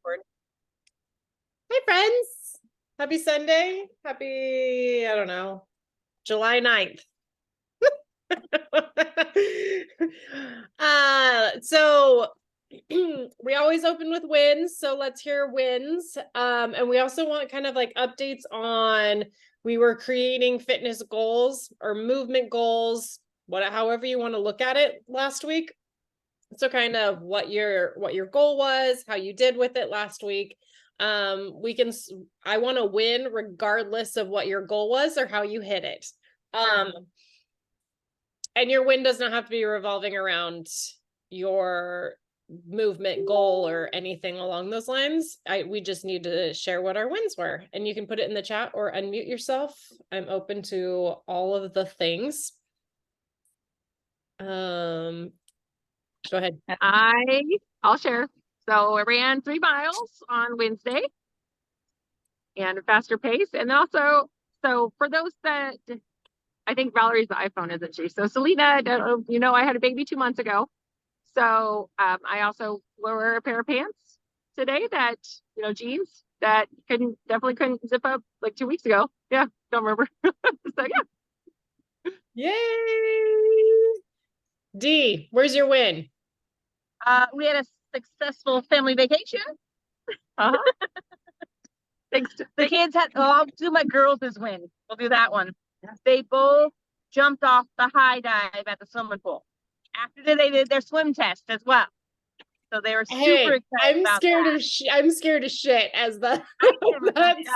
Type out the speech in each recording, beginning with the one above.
Hi, friends. Happy Sunday. Happy, I don't know, July 9th. So we always open with wins. So let's hear wins. And we also want kind of like updates on we were creating fitness goals or movement goals, however you want to look at it last week. So kind of what your goal was, how you did with it last week. I want to win regardless of what your goal was or how you hit it. And your win does not have to be revolving around your movement goal or anything along those lines. We just need to share what our wins were, and you can put it in the chat or unmute yourself. I'm open to all of the things. Go ahead. I'll share. So I ran 3 miles on Wednesday and a faster pace. And also, so for those that I think Valerie's the iPhone, isn't she? So Selena, I had a baby 2 months ago. So I also wore a pair of pants today that, jeans that definitely couldn't zip up like 2 weeks ago. Yeah, don't remember. So yeah. Yay! D, where's your win? We had a successful family vacation. Thanks to the kids I'll do my girls' win. We'll do that one. They both jumped off the high dive at the swimming pool. After they did their swim test as well. So they were super excited. I'm scared of shit as the so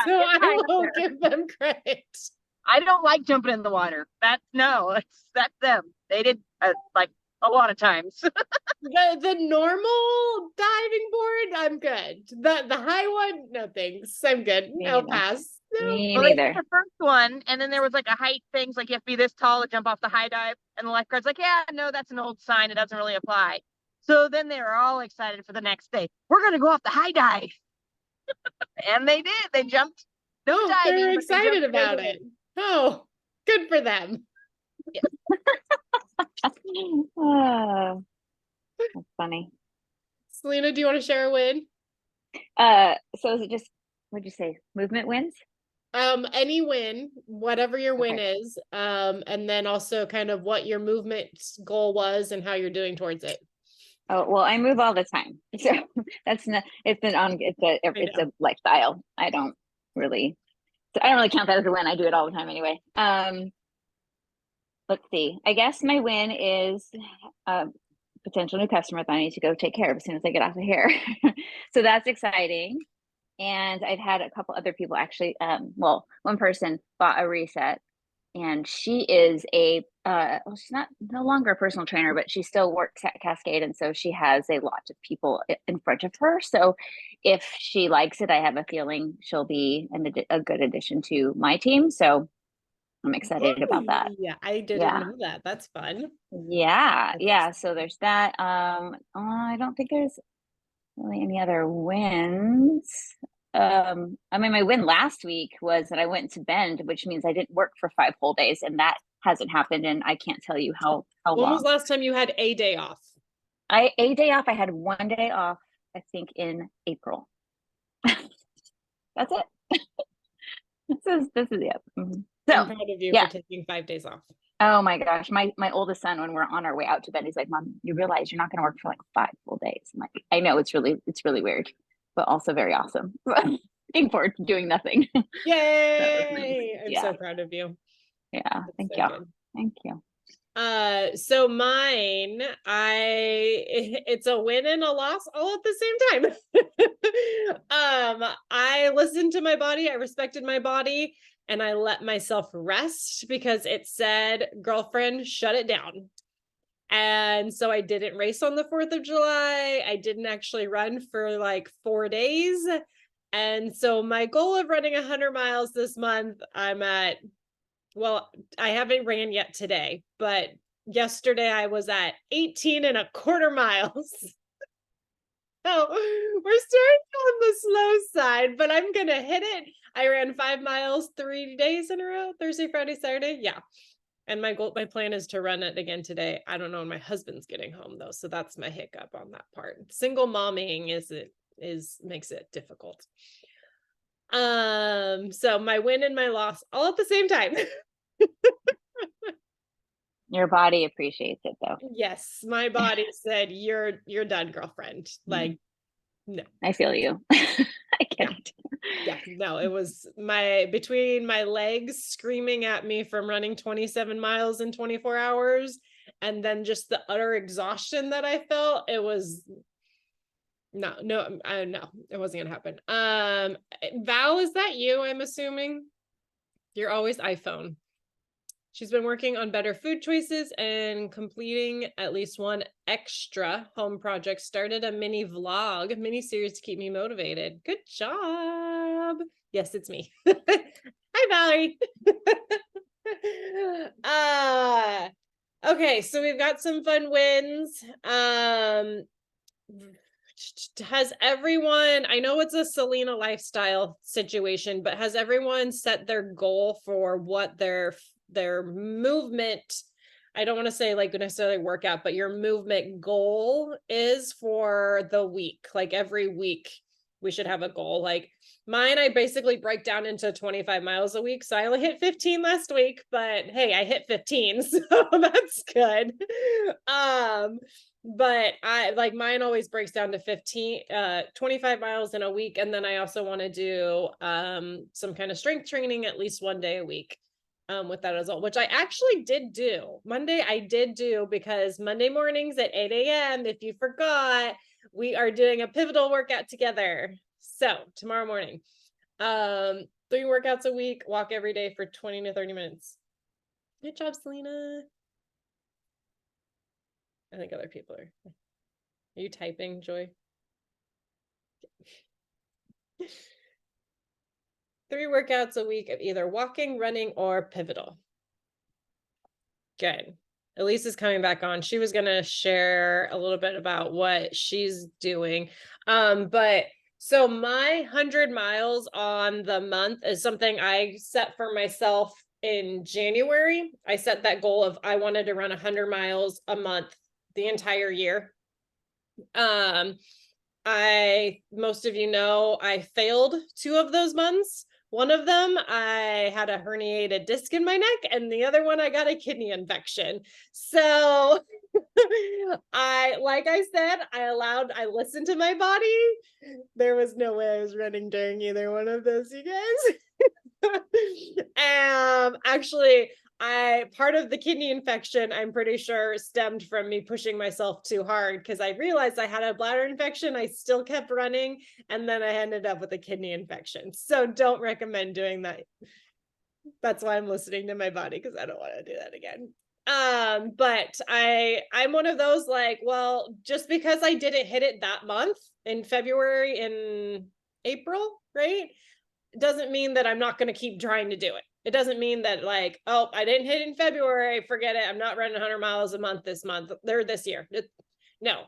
I will give them credit. I don't like jumping in the water. That's them. They did like a lot of times. the normal diving board, I'm good. The high one, no thanks. I'm good. I'll pass. Me neither. The first one, and then there was like a height things like you have to be this tall to jump off the high dive, and the lifeguard's like, yeah, no, that's an old sign. It doesn't really apply. So then they were all excited for the next day. We're gonna go off the high dive, and they did. They jumped. No diving. They're excited about it. Oh, good for them. Oh, that's funny. Selena, do you want to share a win? So is it just, what'd you say, movement wins? Any win, whatever your win is, and then also kind of what your movement goal was and how you're doing towards it. Oh, well, I move all the time, so it's a lifestyle. I don't really count that as a win. I do it all the time anyway. Let's see. I guess my win is potential new customer that I need to go take care of as soon as I get off of here. So that's exciting. And I've had a couple other people actually, one person bought a reset, and she is she's no longer a personal trainer, but she still works at Cascade. And so she has a lot of people in front of her. So if she likes it, I have a feeling she'll be a good addition to my team. So I'm excited about that. Yeah, I didn't know that. That's fun. Yeah. So there's that. I don't think there's really any other wins. My win last week was that I went to Bend, which means I didn't work for 5 whole days, and that hasn't happened. And I can't tell you how long. When was the last time you had a day off? A day off. I had 1 day off, I think, in April. That's it. This is it. Mm-hmm. So, I'm proud of you for taking 5 days off. Oh my gosh. My oldest son, when we're on our way out to bed, he's like, Mom, you realize you're not going to work for like 5 full days. I'm like, I know, it's really weird, but also very awesome. Looking forward to doing nothing. Yay! I'm so proud of you. Yeah. Thank you. Thank you. So mine, it's a win and a loss all at the same time. I listened to my body, I respected my body, and I let myself rest because it said, girlfriend, shut it down. And so I didn't race on the 4th of July. I didn't actually run for like 4 days. And so my goal of running 100 miles this month, I haven't ran yet today, but yesterday I was at 18.25 miles. So we're starting on the slow side, but I'm going to hit it. I ran 5 miles 3 days in a row, Thursday, Friday, Saturday. Yeah. And my plan is to run it again today. I don't know when my husband's getting home though. So that's my hiccup on that part. Single momming is makes it difficult. So my win and my loss all at the same time. Your body appreciates it though. Yes, my body said, you're done, girlfriend. Like, no. I feel you. I get it. Yeah, no, it was between my legs screaming at me from running 27 miles in 24 hours and then just the utter exhaustion that I felt. It was no, it wasn't gonna happen. Val, is that you? I'm assuming you're always iPhone. She's been working on better food choices and completing at least one extra home project. Started a mini series to keep me motivated. Good job. Yes, it's me. Hi, Valerie. Okay, so we've got some fun wins. Has everyone, I know it's a Selena lifestyle situation, but has everyone set their goal for what their movement, I don't want to say like necessarily workout, but your movement goal is for the week? Like every week we should have a goal. Like mine, I basically break down into 25 miles a week. So I only hit 15 last week, but hey, I hit 15, so that's good. But I like mine always breaks down to 25 miles in a week. And then I also want to do some kind of strength training at least one day a week with that as well, which I actually did do. Monday I did do, because Monday mornings at 8 a.m., if you forgot, we are doing a pivotal workout together. So tomorrow morning, 3 workouts a week, walk every day for 20 to 30 minutes. Good job, Selena. I think other people are you typing, Joy? 3 workouts a week of either walking, running, or pivotal. Good. Elise is coming back on. She was going to share a little bit about what she's doing. But so my 100 miles on the month is something I set for myself in January. I set that goal of I wanted to run 100 miles a month the entire year. Most of you know, I failed 2 of those months. One of them, I had a herniated disc in my neck, and the other one, I got a kidney infection. So like I said, I listened to my body. There was no way I was running during either one of those, you guys. Actually, part of the kidney infection, I'm pretty sure, stemmed from me pushing myself too hard, because I realized I had a bladder infection. I still kept running, and then I ended up with a kidney infection. So don't recommend doing that. That's why I'm listening to my body, because I don't want to do that again. But I'm one of those, like, well, just because I didn't hit it that month in February, in April, right, doesn't mean that I'm not going to keep trying to do it. It doesn't mean that, like, oh, I didn't hit in February, forget it, I'm not running 100 miles a month this year. No,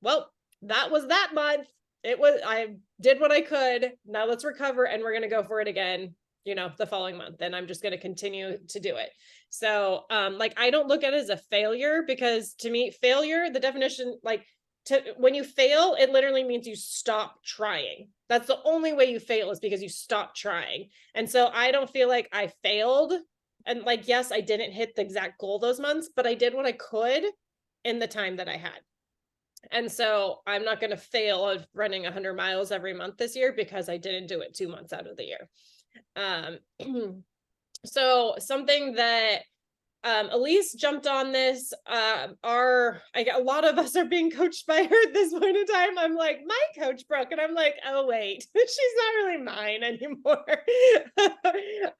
well, that was that month. I did what I could. Now let's recover, and we're going to go for it again, the following month. And I'm just going to continue to do it. So, I don't look at it as a failure, because to me, failure, the definition, when you fail, it literally means you stop trying. That's the only way you fail, is because you stop trying. And so I don't feel like I failed. And yes, I didn't hit the exact goal those months, but I did what I could in the time that I had. And so I'm not going to fail at running 100 miles every month this year, because I didn't do it 2 months out of the year. So something that Elise jumped on this. A lot of us are being coached by her at this point in time. I'm like, my coach Brooke, and I'm like, oh wait, she's not really mine anymore.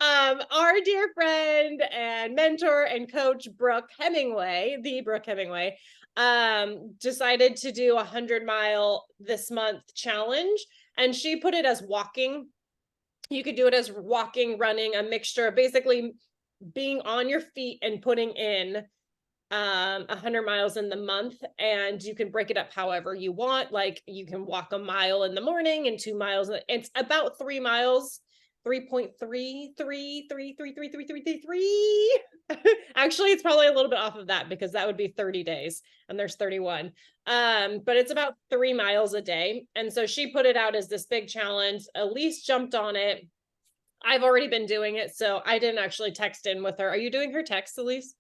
Our dear friend and mentor and coach Brooke Hemingway, decided to do 100-mile this month challenge, and she put it as walking. You could do it as walking, running, a mixture, basically being on your feet and putting in 100 miles in the month. And you can break it up however you want. Like, you can walk a mile in the morning and 2 miles. It's about 3 miles 3.33333333. Actually, it's probably a little bit off of that because that would be 30 days and there's 31. But it's about 3 miles a day. And so she put it out as this big challenge. Elise jumped on it. I've already been doing it, so I didn't actually text in with her. Are you doing her text, Elise?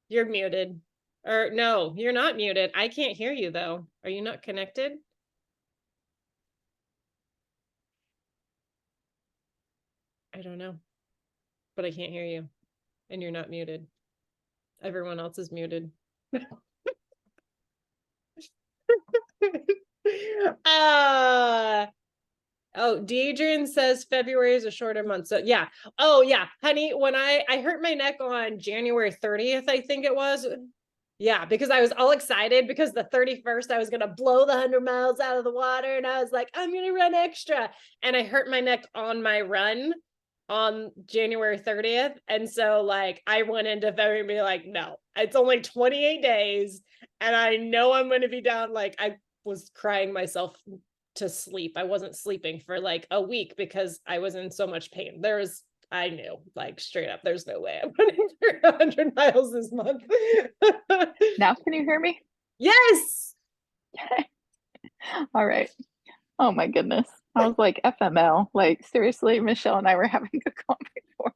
You're muted. Or no, you're not muted. I can't hear you though. Are you not connected? I don't know, but I can't hear you and you're not muted. Everyone else is muted. Oh, Deidre says February is a shorter month. So yeah. Oh yeah, honey, when I hurt my neck on January 30th, I think it was. Yeah, because I was all excited because the 31st I was going to blow the 100 miles out of the water and I was like, I'm going to run extra. And I hurt my neck on my run on January 30th. And so like I went into February and be like, no, it's only 28 days and I know I'm going to be down. Like I was crying myself to sleep. I wasn't sleeping for like a week because I was in so much pain. I knew, like straight up, there's no way I'm running for 100 miles this month. Now can you hear me? Yes. All right. Oh my goodness. I was like FML. Like seriously, Michelle and I were having a call before.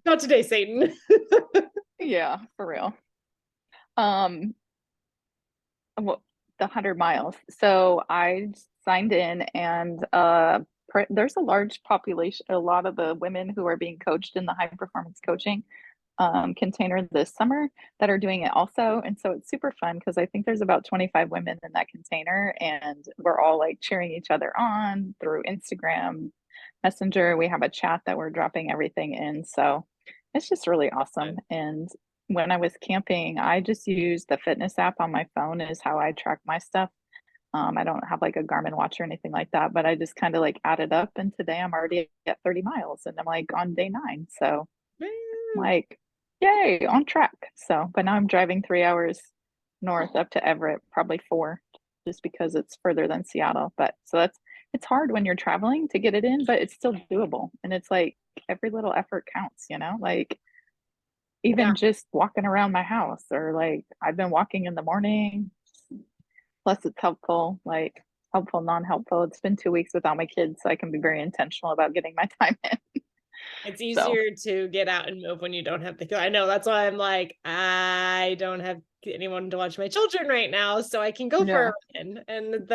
Not today, Satan. Yeah, for real. Well, the 100 miles. So I signed in and there's a large population, a lot of the women who are being coached in the high performance coaching container this summer that are doing it also. And so it's super fun because I think there's about 25 women in that container and we're all like cheering each other on through Instagram Messenger. We have a chat that we're dropping everything in. So it's just really awesome. And when I was camping, I just used the fitness app on my phone is how I track my stuff. I don't have like a Garmin watch or anything like that, but I just kind of like added up and today I'm already at 30 miles and I'm like on day 9. So like, yay, on track. So, but now I'm driving 3 hours north up to Everett, probably 4, just because it's further than Seattle. But so it's hard when you're traveling to get it in, but it's still doable. And it's like every little effort counts, like even just walking around my house or like I've been walking in the morning. Plus it's helpful, like helpful, non-helpful. It's been 2 weeks without my kids, so I can be very intentional about getting my time in. It's easier to get out and move when you don't have the. I know that's why I'm like, I don't have anyone to watch my children right now, so I can go for a run. And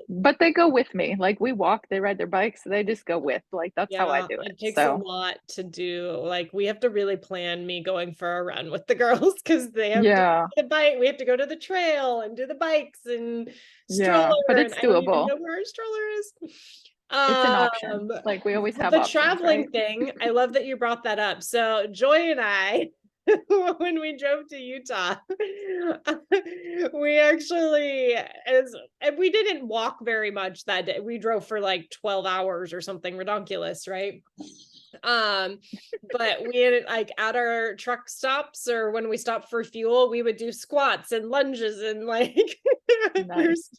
but they go with me. Like we walk, they ride their bikes, so they just go with. Like that's how I do it. It takes a lot to do. Like we have to really plan me going for a run with the girls because they have to do the bike. We have to go to the trail and do the bikes and stroller. But it's and I don't even doable. know where our stroller is. It's an option. Like we always have the options, traveling right? thing. I love that you brought that up. So Joy and I, when we drove to Utah, we actually, and we didn't walk very much that day. We drove for like 12 hours or something ridiculous, right? But we had like at our truck stops or when we stopped for fuel, we would do squats and lunges and like Nice.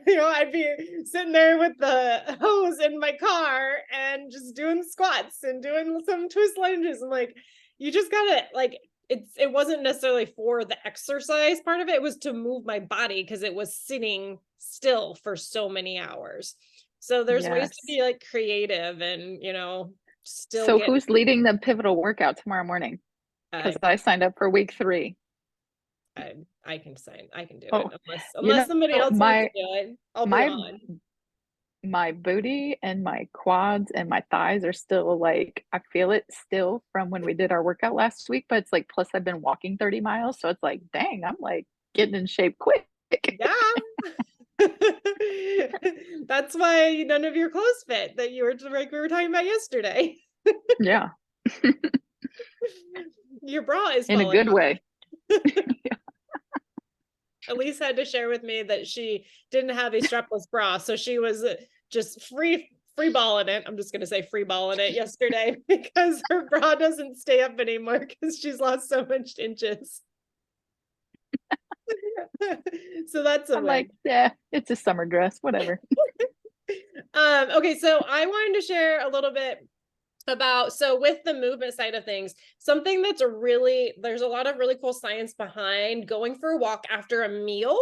I'd be sitting there with the hose in my car and just doing squats and doing some twist lunges. And like, you just gotta like, it wasn't necessarily for the exercise part of it. It was to move my body because it was sitting still for so many hours. So there's ways to be like creative and, still. So who's leading the pivotal workout tomorrow morning? Because I signed up for week 3. I can do it unless somebody else wants to do it. I'll be on. My booty and my quads and my thighs are still like, I feel it still from when we did our workout last week, but it's like, plus I've been walking 30 miles. So it's like, dang, I'm like getting in shape quick. Yeah. That's why none of your clothes fit that we were talking about yesterday. Yeah. Your bra is in a good way. Elise had to share with me that she didn't have a strapless bra, so she was just free balling it. I'm just going to say free balling it yesterday because her bra doesn't stay up anymore because she's lost so much inches. So that's a I'm win. like, yeah, it's a summer dress, whatever. Okay, so I wanted to share a little bit about, so with the movement side of things, something that's there's a lot of really cool science behind going for a walk after a meal.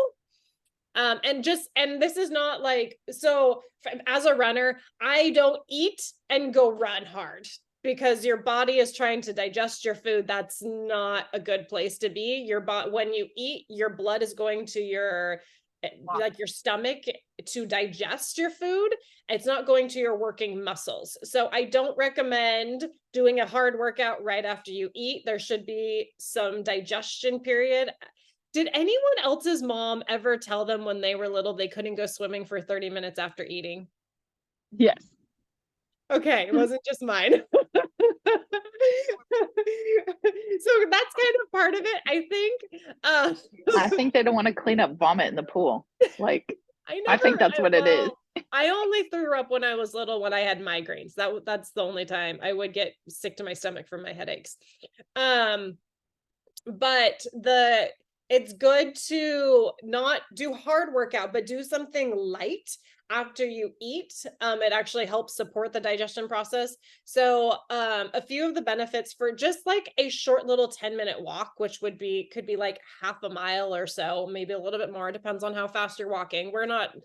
And this is not like, so as a runner, I don't eat and go run hard because your body is trying to digest your food. That's not a good place to be. When you eat, your blood is going to your stomach to digest your food. It's not going to your working muscles. So I don't recommend doing a hard workout right after you eat. There should be some digestion period. Did anyone else's mom ever tell them when they were little they couldn't go swimming for 30 minutes after eating? Yes. Okay, it wasn't just mine. So that's kind of part of it, I think. I think they don't want to clean up vomit in the pool. Like, I think that's what it is. I only threw up when I was little when I had migraines. That's the only time I would get sick to my stomach from my headaches. But it's good to not do hard workout, but do something light after you eat. It actually helps support the digestion process. So a few of the benefits for just like a short little 10-minute walk, which could be like half a mile or so, maybe a little bit more, depends on how fast you're walking. We're not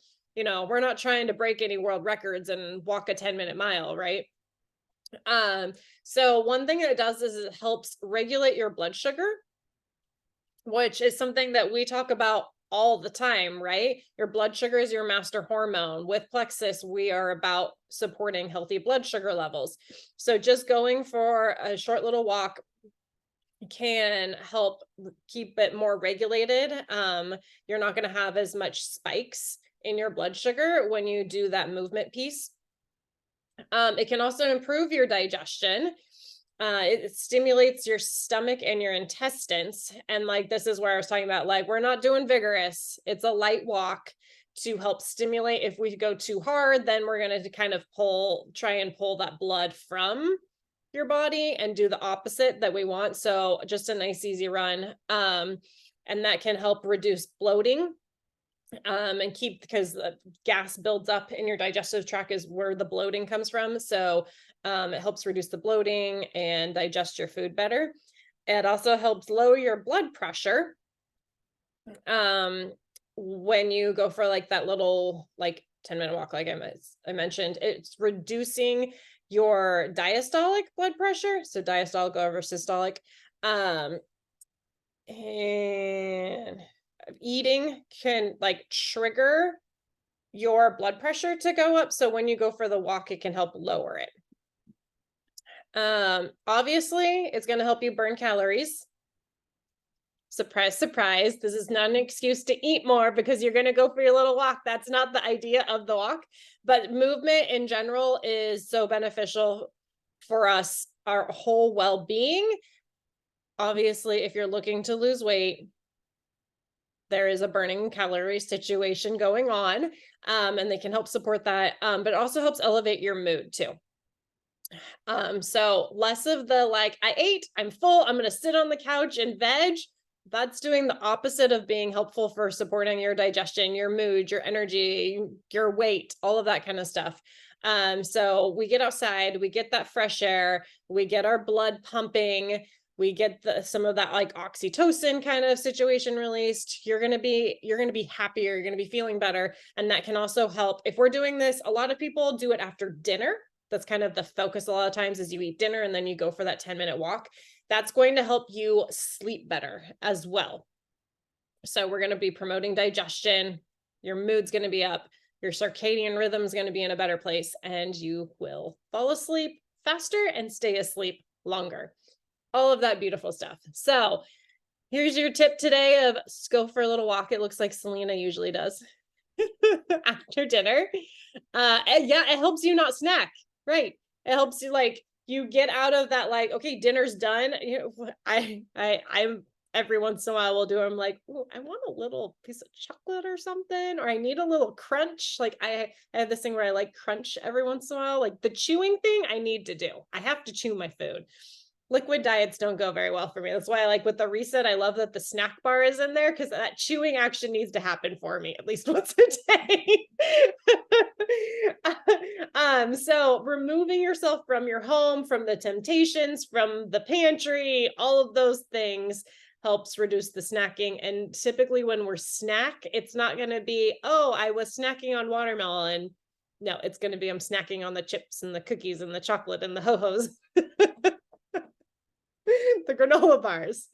trying to break any world records and walk a 10-minute mile, right? So one thing it does is it helps regulate your blood sugar, which is something that we talk about all the time, right? Your blood sugar is your master hormone. With Plexus, we are about supporting healthy blood sugar levels. So just going for a short little walk can help keep it more regulated. You're not going to have as much spikes in your blood sugar when you do that movement piece. It can also improve your digestion. It stimulates your stomach and your intestines. And like, this is where I was talking about, like, we're not doing vigorous. It's a light walk to help stimulate. If we go too hard, then we're going to kind of try and pull that blood from your body and do the opposite that we want. So just a nice, easy run. And that can help reduce bloating. And because the gas builds up in your digestive tract is where the bloating comes from. So it helps reduce the bloating and digest your food better. It also helps lower your blood pressure. When you go for like that little 10-minute walk, like I mentioned, it's reducing your diastolic blood pressure. So diastolic over systolic. And eating can trigger your blood pressure to go up. So when you go for the walk, it can help lower it. Obviously, it's going to help you burn calories. Surprise, surprise. This is not an excuse to eat more because you're going to go for your little walk. That's not the idea of the walk. But movement in general is so beneficial for us, our whole well-being. Obviously, if you're looking to lose weight, there is a burning calorie situation going on, and they can help support that. But it also helps elevate your mood too. So less of the I ate, I'm full, I'm going to sit on the couch and veg. That's doing the opposite of being helpful for supporting your digestion, your mood, your energy, your weight, all of that kind of stuff. So we get outside, we get that fresh air, we get our blood pumping, we get some of that oxytocin kind of situation released. You're going to be happier, you're going to be feeling better. And that can also help if we're doing this. A lot of people do it after dinner. That's kind of the focus a lot of times is you eat dinner and then you go for that 10-minute walk. That's going to help you sleep better as well. So we're going to be promoting digestion. Your mood's going to be up. Your circadian rhythm is going to be in a better place, and you will fall asleep faster and stay asleep longer. All of that beautiful stuff. So here's your tip today of go for a little walk. It looks like Selena usually does after dinner. Yeah, it helps you not snack. Right. It helps you you get out of that okay, dinner's done. I'm every once in a while will do. I'm like, oh, I want a little piece of chocolate or something, or I need a little crunch. I have this thing where I like crunch every once in a while. The chewing thing I need to do. I have to chew my food. liquid diets don't go very well for me. That's why I like with the reset, I love that the snack bar is in there because that chewing action needs to happen for me at least once a day. So removing yourself from your home, from the temptations, from the pantry, all of those things helps reduce the snacking. And typically when we're snack, it's not going to be, oh, I was snacking on watermelon. No, it's going to be I'm snacking on the chips and the cookies and the chocolate and the ho-hos. The granola bars.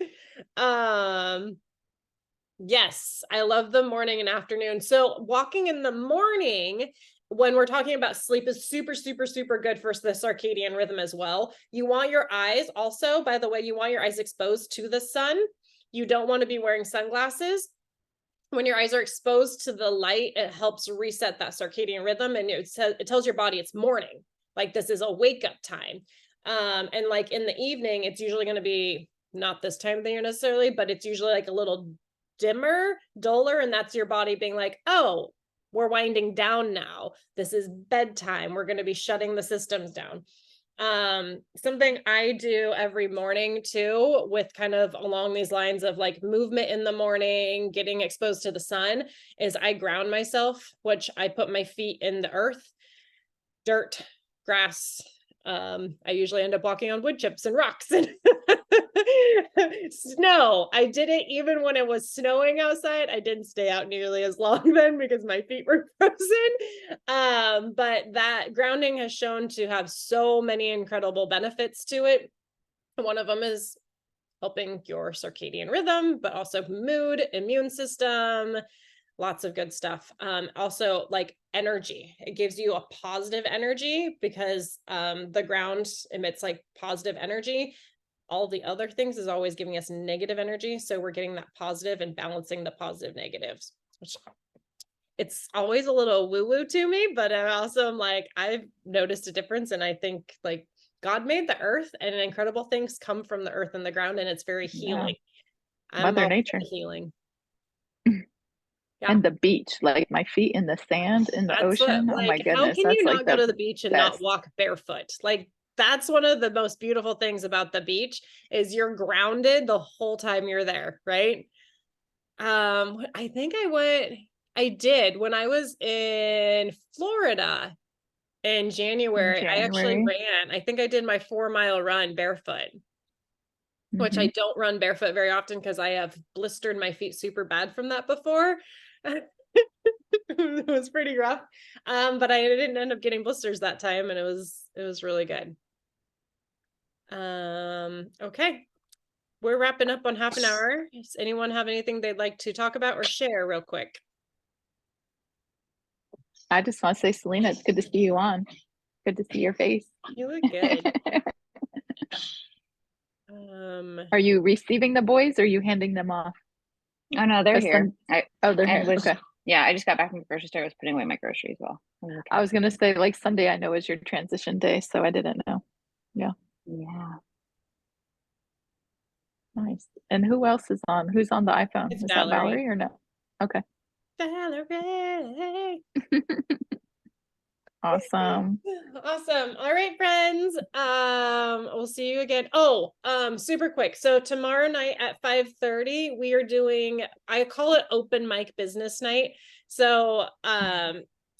Yes, I love the morning and afternoon. So walking in the morning, when we're talking about sleep, is super, super, super good for the circadian rhythm as well. You want your eyes also, by the way, you want your eyes exposed to the sun. You don't want to be wearing sunglasses. When your eyes are exposed to the light, it helps reset that circadian rhythm, and it tells your body it's morning. Like this is a wake up time. And like in the evening, it's usually going to be not this time of the year necessarily, but it's usually like a little duller, and that's your body being like, oh, we're winding down now. This is bedtime. We're going to be shutting the systems down. Something I do every morning too, with kind of along these lines of like movement in the morning, getting exposed to the sun, is I ground myself, which I put my feet in the earth, dirt, grass. I usually end up walking on wood chips and rocks and snow. I did it even when it was snowing outside. I didn't stay out nearly as long then because my feet were frozen. But that grounding has shown to have so many incredible benefits to it. One of them is helping your circadian rhythm, but also mood, immune system, lots of good stuff. Also like energy, it gives you a positive energy because the ground emits like positive energy. All the other things is always giving us negative energy. So we're getting that positive and balancing the positive negatives, which it's always a little woo-woo to me, but I also am like, I've noticed a difference. And I think like God made the earth and incredible things come from the earth and the ground, and it's very healing. Mother Nature. Healing. Yeah. And the beach, like my feet in the sand in the ocean. Like, oh my goodness. How can you not go to the beach and not walk barefoot? Like that's one of the most beautiful things about the beach is you're grounded the whole time you're there, right? I think I did when I was in Florida in January. I actually ran. I think I did my 4-mile run barefoot. Which I don't run barefoot very often because I have blistered my feet super bad from that before. It was pretty rough. But I didn't end up getting blisters that time, and it was really good. Okay. We're wrapping up on half an hour. Does anyone have anything they'd like to talk about or share real quick? I just want to say, Selena, it's good to see you on. Good to see your face. You look good. Are you receiving the boys or are you handing them off? Oh no, they're here. They're here. Okay. Yeah, I just got back from the grocery store. I was putting away my groceries well. I was gonna say like Sunday I know is your transition day, so I didn't know. Yeah. Nice. And who else is on? Who's on the iPhone? It's is Valerie. that Valerie or no? Okay. Valerie. Awesome. All right, friends. We'll see you again. Super quick. So tomorrow night at 5:30, we are doing, I call it open mic business night. So,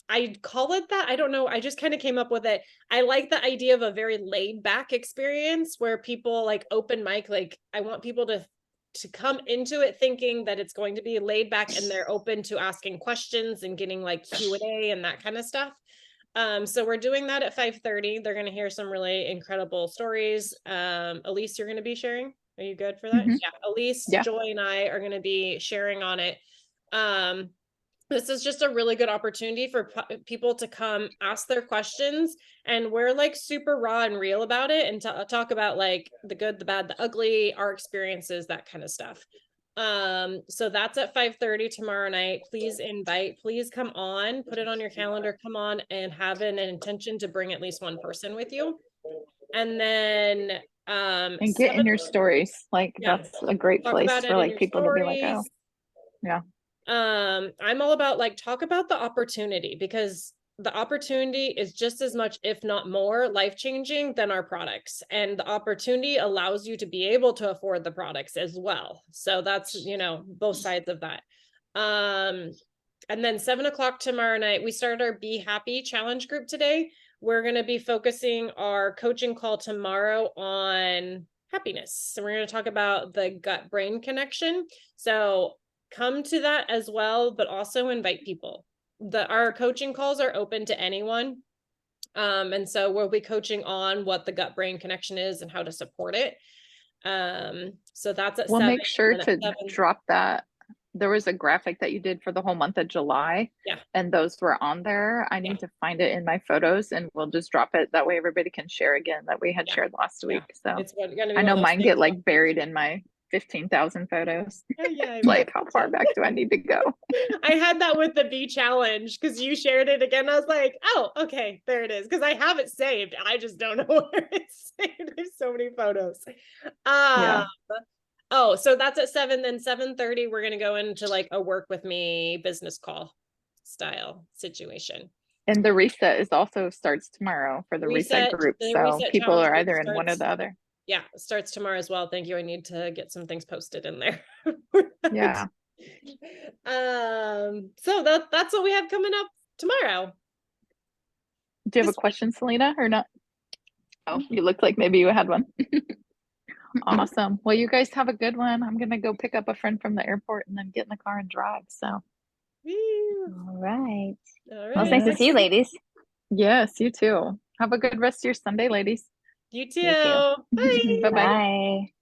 I call it that. I don't know. I just kind of came up with it. I like the idea of a very laid back experience where people like open mic, like I want people to come into it thinking that it's going to be laid back and they're open to asking questions and getting like Q&A and that kind of stuff. So we're doing that at 5:30. They're going to hear some really incredible stories. Elise, you're going to be sharing. Are you good for that? Yeah. Elise, Joy, and I are going to be sharing on it. This is just a really good opportunity for people to come ask their questions, and we're like super raw and real about it and talk about like the good, the bad, the ugly, our experiences, that kind of stuff. So that's at 5:30 tomorrow night. Please invite, please come on, put it on your calendar, come on and have an intention to bring at least one person with you. And then, and get in your stories. Like that's a great place for like people to be like, oh, yeah. I'm all about like, talk about the opportunity because the opportunity is just as much, if not more, life-changing than our products. And the opportunity allows you to be able to afford the products as well. So that's, you know, both sides of that. And then 7 o'clock tomorrow night, we start our Be Happy challenge group today. We're going to be focusing our coaching call tomorrow on happiness. So we're going to talk about the gut brain connection. So come to that as well, but also invite people. Our coaching calls are open to anyone. And so we'll be coaching on what the gut brain connection is and how to support it. So that's at We'll 7. make sure and to at 7. drop that. There was a graphic that you did for the whole month of July. Yeah. And those were on there. I need to find it in my photos and we'll just drop it. That way everybody can share again that we had shared last week. So It's gonna be I know one of those mine things get like buried in my 15,000 photos. Yeah, Like, how far back do I need to go? I had that with the B challenge because you shared it again. I was like, oh, okay, there it is. Because I have it saved. I just don't know where it's saved. There's so many photos. Yeah. Oh, so that's at 7. Then 7:30, we're gonna go into like a work with me business call style situation. And the reset is also starts tomorrow for the reset group. The So reset people challenge are group either in one or starts- the other. Yeah, it starts tomorrow as well. Thank you. I need to get some things posted in there. Yeah. So that's what we have coming up tomorrow. Do you have a question, Selena, or not? Oh, you looked like maybe you had one. Awesome. Well, you guys have a good one. I'm gonna go pick up a friend from the airport and then get in the car and drive. So, Woo. All right. All Well, it's nice to right. see you, ladies. yes, you too. Have a good rest of your Sunday, ladies. You You too. too. Bye. Bye bye. Bye.